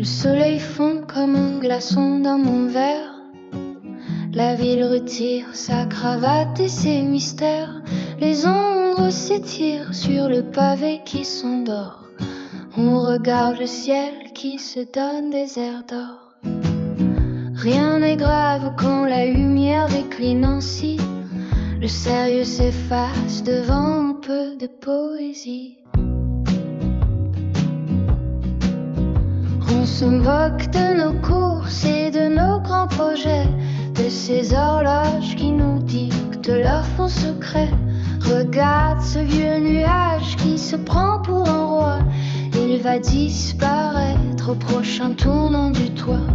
soleil fond comme un glaçon dans mon verre. La ville retire sa cravate et ses mystères. Les ombres s'étirent sur le pavé qui s'endort. On regarde le ciel qui se donne des airs d'or. Rien n'est grave quand la lumière décline ainsi. Le sérieux s'efface devant un peu de poésie. On se moque de nos courses et de nos grands projets, de ces horloges qui nous dictent leurs fonds secrets. Regarde ce vieux nuage qui se prend pour un roi. Il va disparaître au prochain tournant du toit.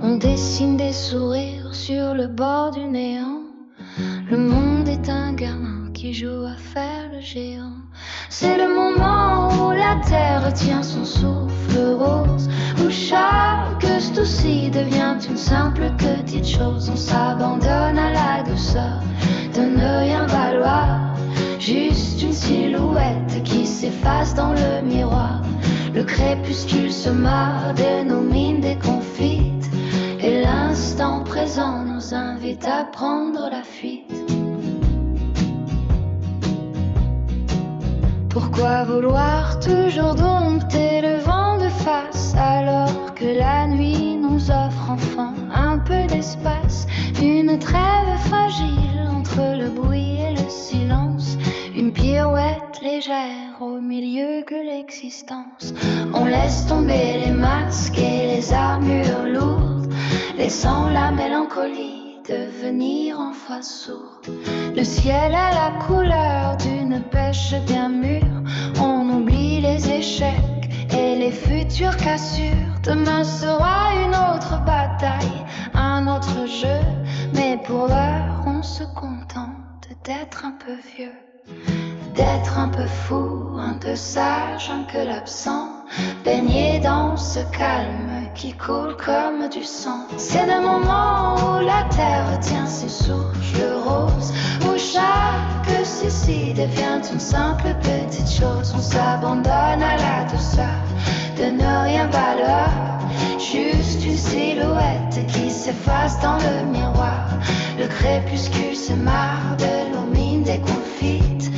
On dessine des sourires sur le bord du néant. Le monde est un gamin qui joue à faire le géant. C'est le moment où la terre tient son souffle rose, où chaque souci devient une simple petite chose. On s'abandonne à la douceur de ne rien valoir, juste une silhouette qui s'efface dans le miroir. Le crépuscule se marre de nos mines déconfites, et l'instant présent nous invite à prendre la fuite. Pourquoi vouloir toujours dompter le vent de face, alors que la nuit nous offre enfin un peu d'espace? Une trêve fragile entre le bruit et le silence, une pirouette légère au milieu de l'existence. On laisse tomber les masques et les armures lourdes, laissant la mélancolie devenir en fois sourde. Le ciel a la couleur d'une pêche bien mûre. On oublie les échecs et les futures cassures. Demain sera une autre bataille, un autre jeu. Mais pour l'heure on se contente d'être un peu vieux, d'être un peu fou, un peu sage, un peu l'absent, baigné dans ce calme qui coule comme du sang. C'est le moment où la terre tient ses souffles roses, où chaque souci devient une simple petite chose. On s'abandonne à la douceur de ne rien valoir, juste une silhouette qui s'efface dans le miroir. Le crépuscule se marre de nos mines déconfites,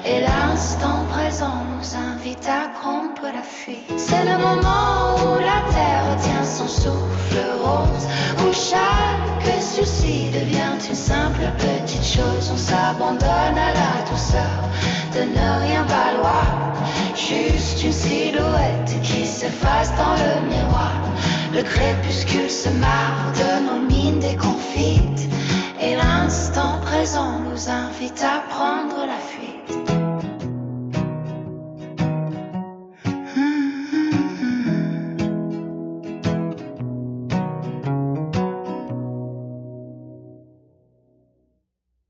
et l'instant présent nous invite à prendre la fuite. C'est le moment où la terre tient son souffle rose, où chaque souci devient une simple petite chose. On s'abandonne à la douceur de ne rien valoir, juste une silhouette qui s'efface dans le miroir. Le crépuscule se marre de nos mines déconfites, et l'instant présent nous invite à prendre la fuite.